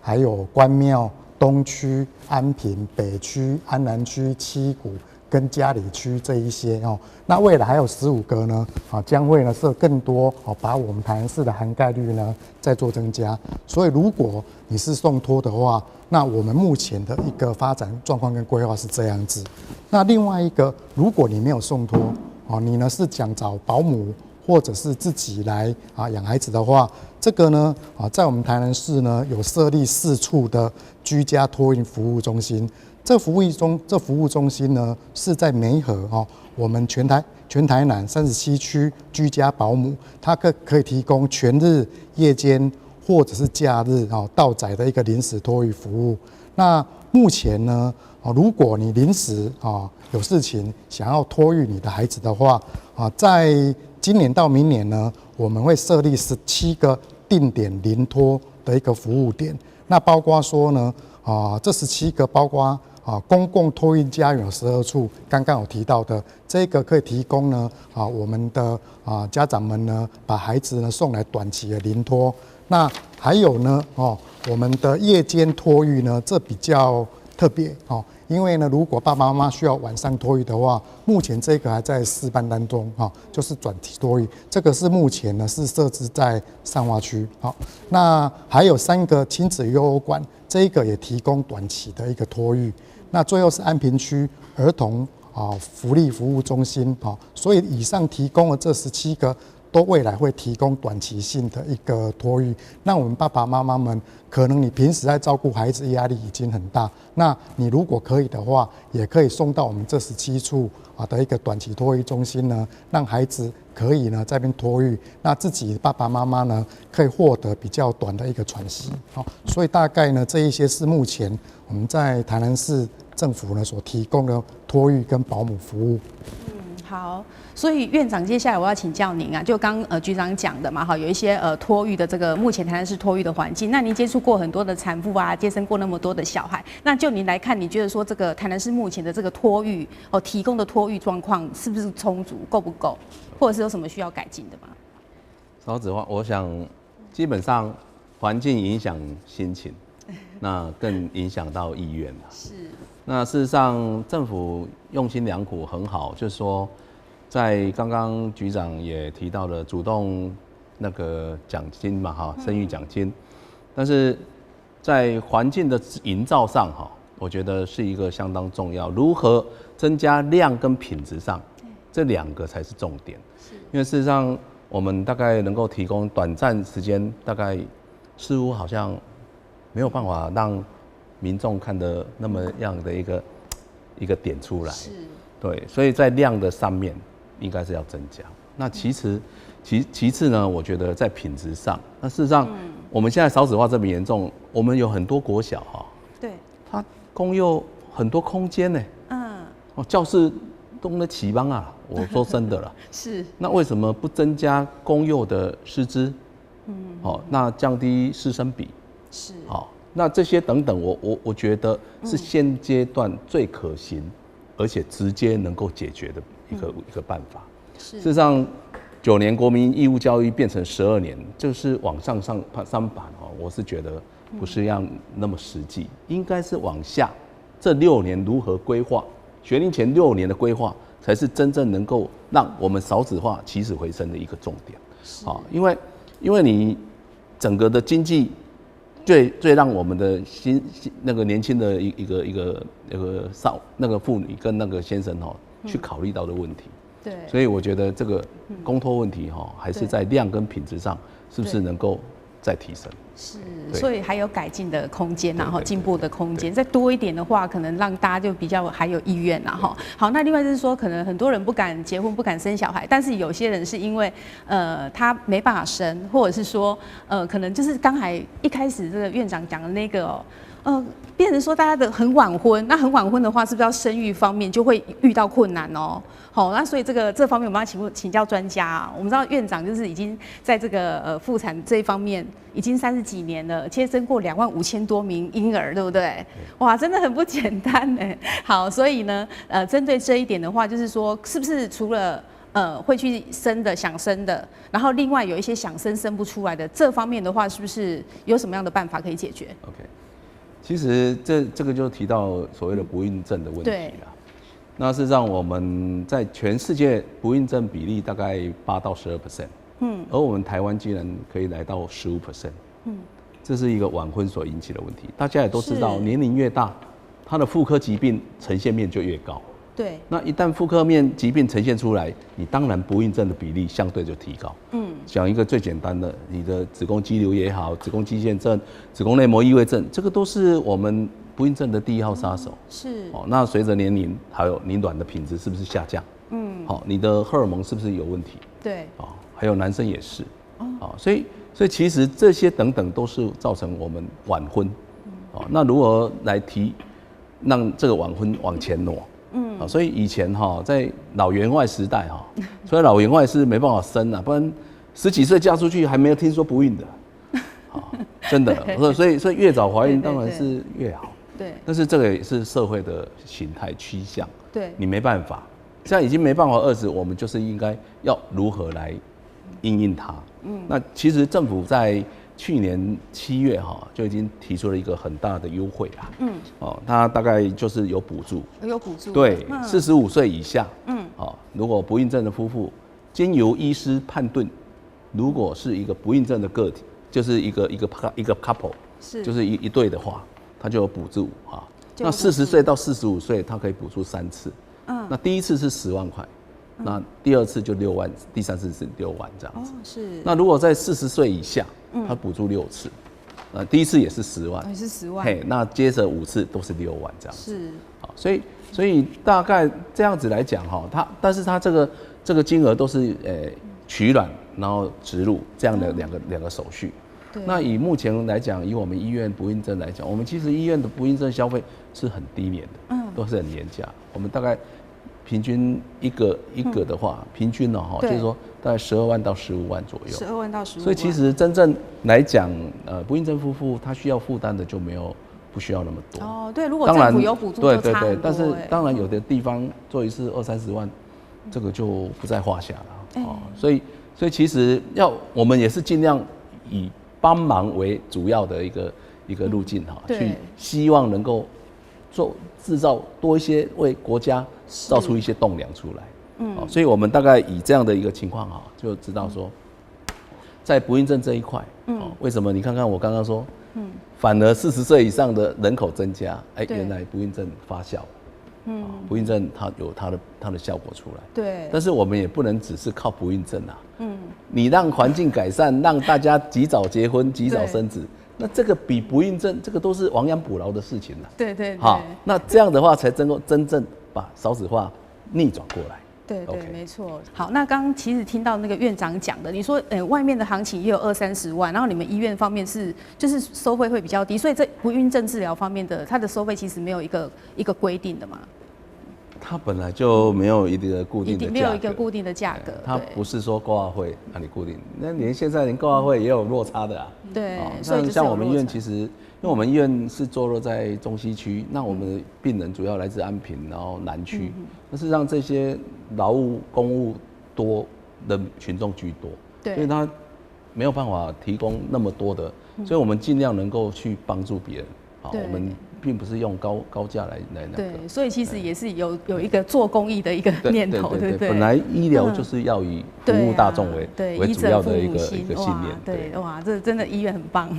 还有关庙、东区、安平、北区、安南区、七股跟嘉里区这一些。那未来还有15个呢，将会呢设更多，把我们台南市的涵盖率呢再做增加。所以如果你是送托的话，那我们目前的一个发展状况跟规划是这样子。那另外一个，如果你没有送托，你呢是想找保姆或者是自己来养孩子的话，这个呢在我们台南市呢有设立4处的居家托婴服务中心。这服务中心呢是在梅河，我们全台南37区居家保姆，它可以提供全日、夜间或者是假日到宅的一个临时托育服务。那目前呢，如果你临时有事情想要托育你的孩子的话，在今年到明年呢，我们会设立17个定点临托的一个服务点。那包括说呢，这17个包括公共托运家园有12处，刚刚有提到的这个可以提供呢，我们的家长们呢把孩子呢送来短期的临托。那还有呢，我们的夜间托育呢，这比较特别因为呢，如果爸爸妈妈需要晚上托育的话，目前这个还在试办当中就是转体托育，这个是目前呢是设置在上华区。那还有3个亲子幼儿馆，这个也提供短期的一个托育。那最后是安平区儿童福利服务中心所以以上提供的这17个。都未来会提供短期性的一个托育，那我们爸爸妈妈们，可能你平时在照顾孩子压力已经很大，那你如果可以的话，也可以送到我们这17处的一个短期托育中心呢，让孩子可以呢在那边托育，那自己爸爸妈妈呢可以获得比较短的一个喘息。所以大概呢这一些是目前我们在台南市政府呢所提供的托育跟保姆服务。好，所以院长，接下来我要请教您就刚局长讲的嘛，有一些托育的这个目前台南市托育的环境，那您接触过很多的产妇接生过那么多的小孩，那就您来看，你觉得说这个台南市目前的这个托育提供的托育状况是不是充足，够不够，或者是有什么需要改进的吗？少子化，我想基本上环境影响心情，那更影响到意愿了。是。那事实上，政府用心良苦很好，就是说，在刚刚局长也提到了主动那个奖金嘛，生育奖金，但是在环境的营造上，我觉得是一个相当重要。如何增加量跟品质上，这2个才是重点。因为事实上，我们大概能够提供短暂时间，大概似乎好像没有办法让民众看的那么样的一个点出来，对，所以在量的上面应该是要增加。那其次呢，我觉得在品质上，那事实上我们现在少子化这么严重，我们有很多国小对，它公幼很多空间呢，教室都那起帮我说真的了，是。那为什么不增加公幼的师资？那降低师生比，是。那这些等等，我觉得是现阶段最可行，而且直接能够解决的一个办法。事实上，9年国民义务教育变成12年，就是往上版我是觉得不是要那么实际，应该是往下，这6年如何规划，学龄前6年的规划，才是真正能够让我们少子化起死回生的一个重点。因为你整个的经济。最让我们的那个年轻的一个妇女跟那个先生去考虑到的问题，对，所以我觉得这个公托问题还是在量跟品质上是不是能够再提升？是，所以还有改进的空间，然后进步的空间，再多一点的话，可能让大家就比较还有意愿然后好，那另外就是说，可能很多人不敢结婚，不敢生小孩，但是有些人是因为他没办法生，或者是说可能就是刚才一开始这个院长讲的那个变成说大家的很晚婚，那很晚婚的话，是不是要生育方面就会遇到困难哦？好，那所以这方面我们要请教专家我们知道院长就是已经在这个妇产这一方面已经30几年了，接生过25000多名婴儿，对不对？哇，真的很不简单呢。好，所以呢，针对这一点的话，就是说，是不是除了会去生的、想生的，然后另外有一些想生生不出来的，这方面的话，是不是有什么样的办法可以解决 ？OK， 其实这个就提到所谓的不孕症的问题啦。那事实上，我们在全世界不孕症比例大概8到12%，而我们台湾竟然可以来到15%，这是一个晚婚所引起的问题。大家也都知道，年龄越大，它的妇科疾病呈现面就越高。对，那一旦妇科面疾病呈现出来，你当然不孕症的比例相对就提高。讲一个最简单的，你的子宫肌瘤也好，子宫肌腺症、子宫内膜异位症，这个都是我们不孕症的第1号杀手。是。那随着年龄，还有你卵的品质是不是下降？你的荷尔蒙是不是有问题？对。还有男生也是。所以其实这些等等都是造成我们晚婚。那如何来让这个晚婚往前挪？所以以前在老员外时代所以老员外是没办法生不然10几岁嫁出去还没有听说不孕的。真的，所以越早怀孕当然是越好。对，但是这个也是社会的形态趋向。对，你没办法，现在已经没办法遏制，我们就是应该要如何来因应它。那其实政府在去年7月就已经提出了一个很大的优惠啦。它大概就是有补助。有补助。对，45岁以下，如果不孕症的夫妇，经由医师判断，如果是一个不孕症的个体，就是一个 couple， 就是一对的话，它就有补助啊。那40岁到45岁，它可以补助3次。那第一次是10万块，那第二次就6万，第三次是6万这样子。是。那如果在40岁以下，它补助6次，第一次也是10万，也是10万。嘿，那接着5次都是6万这样子。是。好，所以大概这样子来讲但是它这个金额都是取卵然后植入这样的两个手续。那以目前来讲，以我们医院不孕症来讲，我们其实医院的不孕症消费是很低廉的，都是很廉价。我们大概平均一个的话，平均就是说大概12万到15万左右。12万到15万。所以其实真正来讲，不孕症夫妇他需要负担的就不需要那么多。对，如果政府有补助就差很多。对，但是当然有的地方做一次20-30万，这个就不在话下了。所以其实我们也是尽量以帮忙为主要的一个路径去希望能够制造多一些，为国家造出一些栋梁出来。所以我们大概以这样的一个情况就知道说，在不孕症这一块，为什么你看看我刚刚说，反而40岁以上的人口增加，原来不孕症发酵。不孕症它有它的效果出来。对。但是我们也不能只是靠不孕症你让环境改善，让大家及早结婚、及早生子，那这个比不孕症这个都是亡羊补牢的事情了。对。好，那这样的话才能够真正把少子化逆转过来。对，没错。好，那刚刚其实听到那个院长讲的，你说外面的行情也有20-30万，然后你们医院方面就是收费会比较低，所以这不孕症治疗方面的它的收费其实没有一个规定的嘛。它本来就没有一个固定的价格，没有一个固定的价格。它不是说挂会让你固定，那连现在连挂会也有落差的啊。对，像我们医院其实，因为我们医院是坐落在中西区，那我们的病人主要来自安平，然后南区，那事实上这些劳务公务多的群众居多，所以他没有办法提供那么多的，所以我们尽量能够去帮助别人。我们并不是用高价来那个。对，所以其实也是有一个做公益的一个念头，对不对？本来医疗就是要以服务大众为主要的一个信念。对，哇，这真的医院很棒。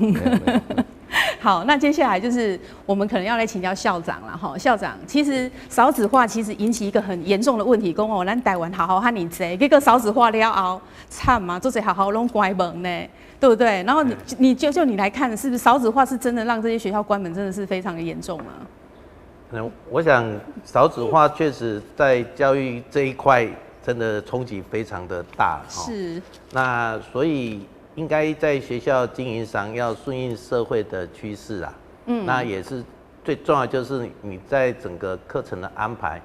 好，那接下来就是我们可能要来请教校长了哈。校长，其实少子化其实引起一个很严重的问题，讲咱台湾好好和你济，结果少子化了后，惨嘛，做者好好拢关门呢，对不对？然后你来看，是不是少子化是真的让这些学校关门，真的是非常的严重啊？我想少子化确实在教育这一块真的冲击非常的大。是。那所以应该在学校经营上要顺应社会的趋势啊。那也是最重要，就是你在整个课程的安排，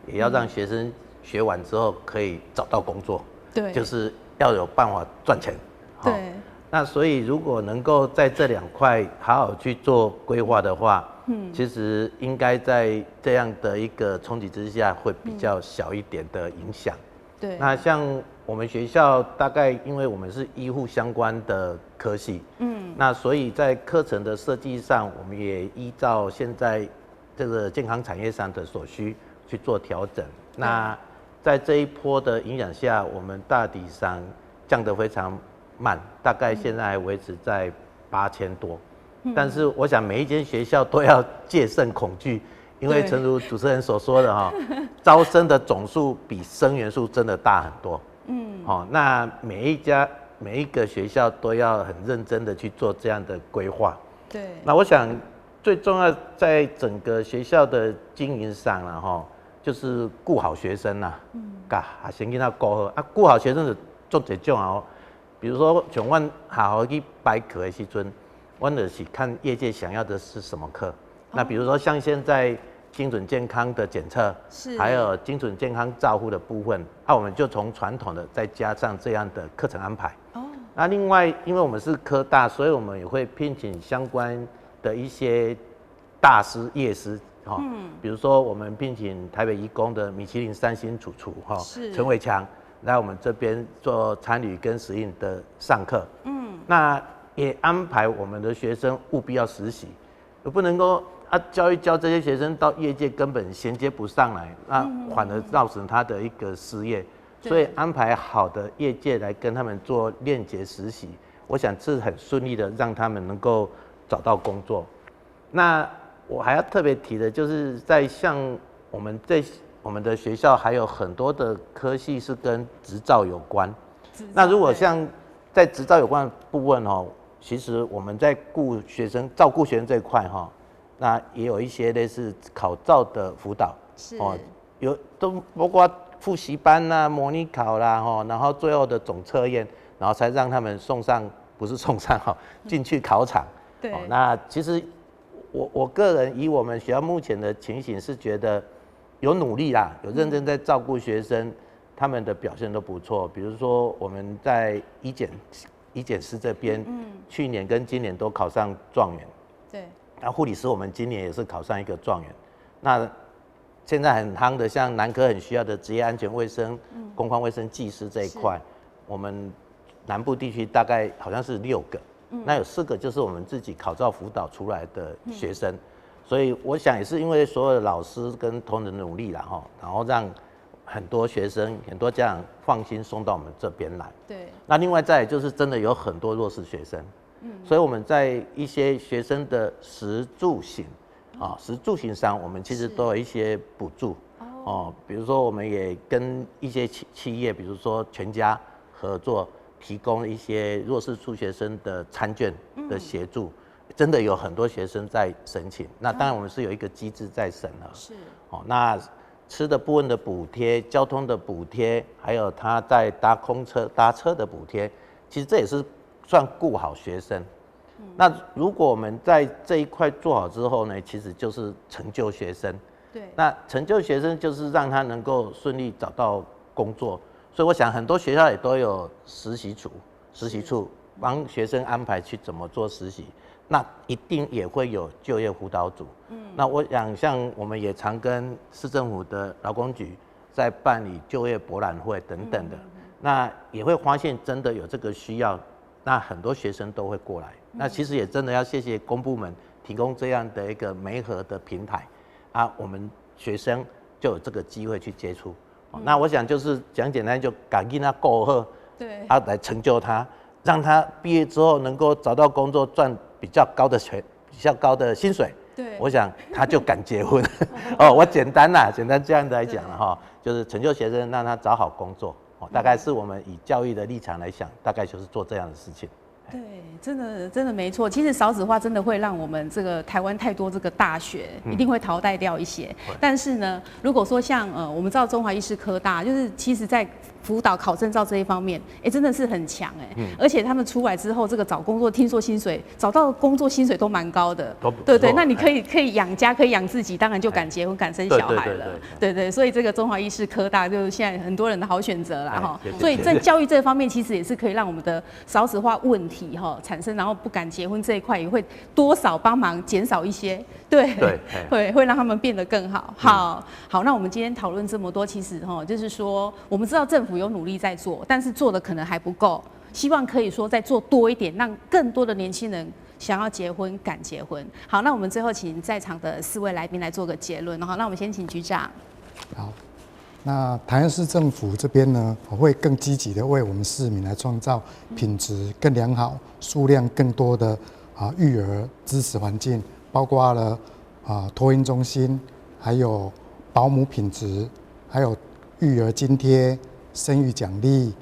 也要让学生学完之后可以找到工作。对。就是要有办法赚钱。对。那所以如果能够在这2块好好去做规划的话，其实应该在这样的一个冲击之下，会比较小一点的影响。对。那像我们学校大概因为我们是医护相关的科系，那所以在课程的设计上，我们也依照现在这个健康产业上的所需去做调整。那在这一波的影响下，我们大体上降得非常慢，大概现在还维持在8000多。但是我想每一间学校都要戒慎恐惧，因为诚如主持人所说的招生的总数比生源数真的大很多。那每一个学校都要很认真的去做这样的规划。对。那我想最重要在整个学校的经营上啦，就是顾好学生啦，先给他顾好啊，顾好学生就做这种比如说像我好好去摆课的时阵，我就是看业界想要的是什么课。那比如说像现在精准健康的检测，还有精准健康照护的部分，我们就从传统的再加上这样的课程安排。那另外，因为我们是科大，所以我们也会聘请相关的一些大师、业师，比如说我们聘请台北一工的米其林3星主厨陈伟强来我们这边做参与跟实验的上课，那也安排我们的学生务必要实习，也不能够教一教这些学生到业界根本衔接不上来，那反而造成他的一个失业，所以安排好的业界来跟他们做链接实习，我想是很顺利的让他们能够找到工作。那我还要特别提的就是在像我们的学校还有很多的科系是跟执照有关，那如果像在执照有关的部分其实我们在照顾学生这一块那也有一些类似考照的辅导，都包括复习班啦、模拟考啦，然后最后的总测验，然后才让他们进去考场。对，那其实我个人以我们学校目前的情形是觉得有努力啦，有认真在照顾学生，他们的表现都不错。比如说我们在医检师这边，去年跟今年都考上状元。对，那护理师我们今年也是考上一个状元。那现在很夯的，像南科很需要的职业安全卫生、工况卫生技师这一块，我们南部地区大概好像是6个。那有4个就是我们自己考照辅导出来的学生，所以我想也是因为所有的老师跟同仁的努力啦，然后让很多学生、很多家长放心送到我们这边来。对。那另外再来就是真的有很多弱势学生，所以我们在一些学生的食住行上，我们其实都有一些补助。比如说我们也跟一些企业，比如说全家合作。提供一些弱势处学生的餐券的协助，真的有很多学生在申请。那当然我们是有一个机制在审核。是。那吃的部分的补贴、交通的补贴，还有他在搭车的补贴，其实这也是算顾好学生。那如果我们在这一块做好之后呢，其实就是成就学生。对。那成就学生就是让他能够顺利找到工作。所以我想很多学校也都有实习处帮学生安排去怎么做实习，那一定也会有就业辅导组。那我想像我们也常跟市政府的劳工局在办理就业博览会等等的，那也会发现真的有这个需要，那很多学生都会过来。那其实也真的要谢谢公部门提供这样的一个媒合的平台我们学生就有这个机会去接触。那我想就是讲简单，就赶紧够好，对，来成就他，让他毕业之后能够找到工作，赚比较高的薪水。对，我想他就敢结婚。我简单这样的来讲了就是成就学生，让他找好工作。大概是我们以教育的立场来想，大概就是做这样的事情。对，真的没错。其实少子化真的会让我们这个台湾太多这个大学一定会淘汰掉一些。但是呢，如果说像我们知道中华医师科大，就是其实在辅导考证照这一方面，真的是很强而且他们出来之后，这个找工作听说找到工作薪水都蛮高的。对，那你可以养家，可以养自己，当然就敢结婚、敢生小孩了。对，所以这个中华医师科大就是现在很多人的好选择啦所以在教育这方面，其实也是可以让我们的少子化问题产生，然后不敢结婚这一块也会多少帮忙减少一些，会让他们变得更好。好，那我们今天讨论这么多，其实就是说，我们知道政府有努力在做，但是做的可能还不够，希望可以说再做多一点，让更多的年轻人想要结婚、敢结婚。好，那我们最后请在场的4位来宾来做个结论。好，那我们先请局长。好。那台南市政府这边呢，我会更积极的为我们市民来创造品质更良好、数量更多的育儿支持环境，包括了托婴中心，还有保姆品质，还有育儿津贴、生育奖励、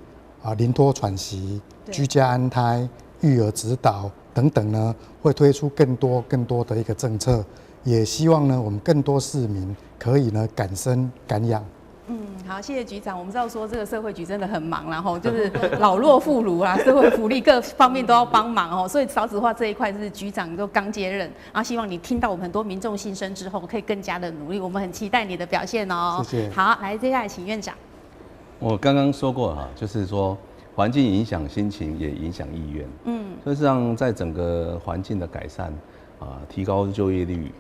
临托喘息、居家安胎、育儿指导等等呢，会推出更多的一个政策，也希望呢我们更多市民可以呢敢生敢养。好，谢谢局长。我们知道说这个社会局真的很忙，然后就是老弱妇孺啦，社会福利各方面都要帮忙所以少子化这一块是局长都刚接任，然后希望你听到我们很多民众心声之后，可以更加的努力。我们很期待你的表现谢谢。好，来接下来请院长。我刚刚说过就是说，环境影响心情，也影响意愿。所以实际上在整个环境的改善提高就业率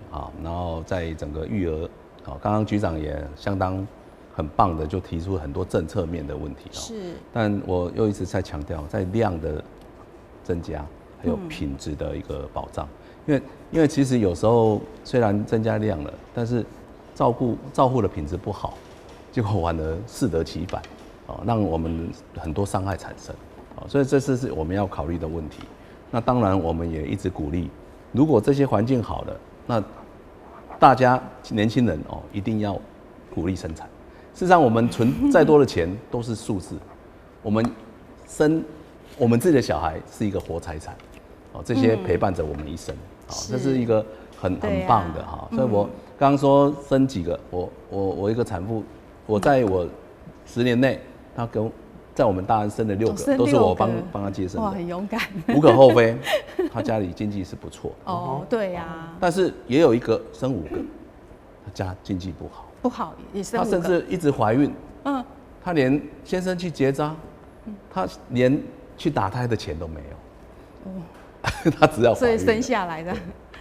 然后在整个育儿刚刚局长也相当很棒的就提出很多政策面的问题是，但我又一直在强调，在量的增加还有品质的一个保障，因为其实有时候虽然增加量了，但是照护的品质不好，结果反而适得其反让我们很多伤害产生所以这是我们要考虑的问题。那当然我们也一直鼓励，如果这些环境好了，那大家年轻人一定要鼓励生产。事实上，我们存再多的钱都是数字。我们生我们自己的小孩是一个活财产，这些陪伴着我们一生，这是一个很棒的所以我刚刚说生几个，我一个产妇，我在我10年内，她在我们大安生了6个，都是我帮她接生的，哇，很勇敢，无可厚非。她家里经济是不错对呀，但是也有一个生5个，她家经济不好。不好也生5个，她甚至一直怀孕，她连先生去结扎，她连去打胎的钱都没有，她只要怀孕，所以生下来的。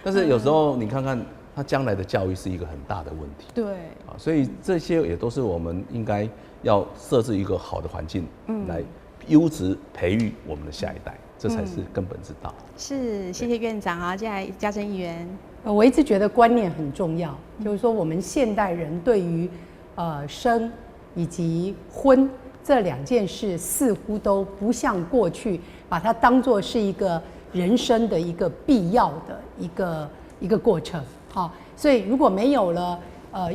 但是有时候你看看，她将来的教育是一个很大的问题。对，所以这些也都是我们应该要设置一个好的环境，来优质培育我们的下一代，这才是根本之道。是，谢谢院长接下来嘉珍议员。我一直觉得观念很重要，就是说我们现代人对于生以及婚这2件事，似乎都不像过去把它当作是一个人生的一个必要的一个过程。所以如果没有了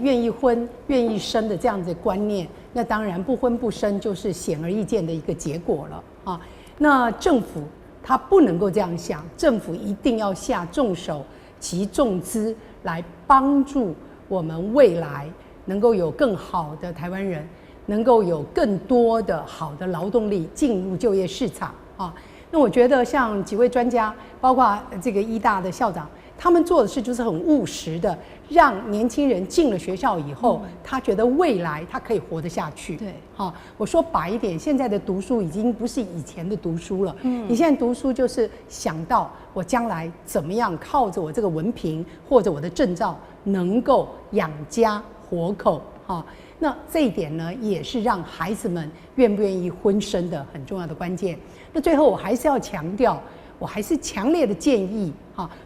愿意婚愿意生的这样子的观念，那当然不婚不生就是显而易见的一个结果了那政府他不能够这样想，政府一定要下重手及重资来帮助我们未来能够有更好的台湾人，能够有更多的好的劳动力进入就业市场那我觉得像几位专家，包括这个医大的校长，他们做的事就是很务实的，让年轻人进了学校以后，他觉得未来他可以活得下去。对，我说白一点，现在的读书已经不是以前的读书了。你现在读书就是想到我将来怎么样靠着我这个文凭或者我的证照，能够养家活口那这一点呢，也是让孩子们愿不愿意婚生的很重要的关键。那最后我还是要强调，我还是强烈的建议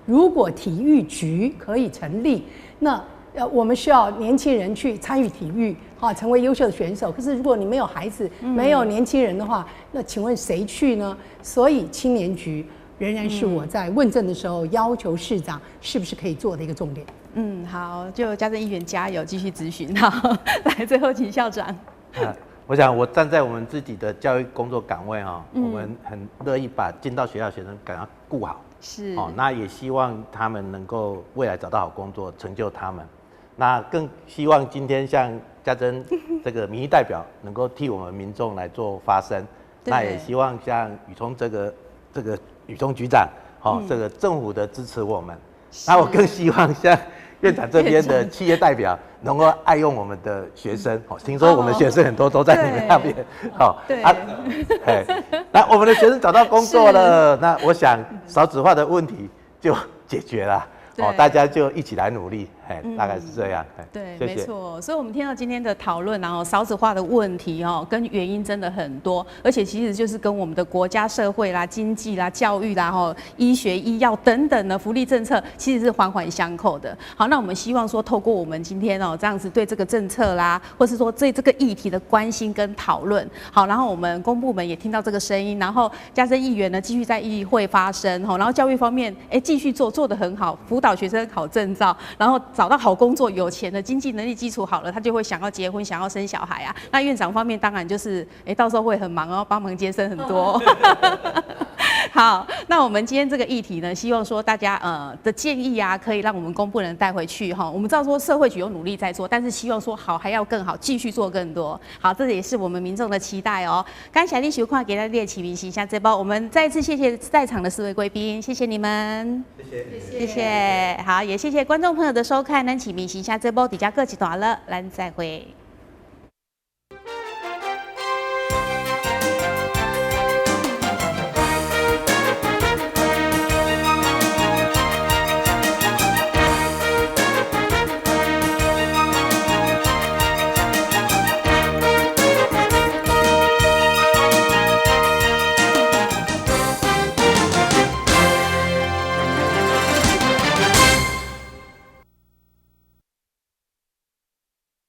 如果体育局可以成立，那我们需要年轻人去参与体育成为优秀的选手。可是如果你没有孩子，没有年轻人的话，那请问谁去呢？所以青年局仍然是我在问政的时候要求市长是不是可以做的一个重点。好，就嘉珍议员加油，继续咨询。好，来最后请校长。我想我站在我们自己的教育工作岗位我们很乐意把进到学校学生赶快顾好，是那也希望他们能够未来找到好工作，成就他们。那更希望今天像嘉珍这个民意代表能够替我们民众来做发声。那也希望像宇聪这个宇聪局长这个政府的支持我们。那我更希望像院长这边的企业代表能够爱用我们的学生听说我们学生很多都在你们那边那我们的学生找到工作了，那我想少子化的问题就解决了大家就一起来努力大概是这样对，谢谢。没错。所以我们听到今天的讨论，然后少子化的问题跟原因真的很多，而且其实就是跟我们的国家社会啦、经济啦、教育啦、医学、医药等等的福利政策，其实是环环相扣的。好，那我们希望说，透过我们今天这样子对这个政策啦，或是说对这个议题的关心跟讨论，好，然后我们公部门也听到这个声音，然后嘉珍议员呢继续在议会发声，然后教育方面继续做得很好，辅导学生考证照，然后找到好工作，有钱的经济能力基础好了，他就会想要结婚，想要生小孩啊。那院长方面当然就是到时候会很忙帮忙接生很多。好，那我们今天这个议题呢，希望说大家的建议可以让我们公部人带回去我们知道说社会局有努力在做，但是希望说好还要更好，继续做更多。好，这也是我们民众的期待感谢你收看给大家启明形象这包，我们再一次谢谢在场的4位贵宾，谢谢你们，谢谢。好，也谢谢观众朋友的收看，咱启明形象这包底下各级段了，咱再会。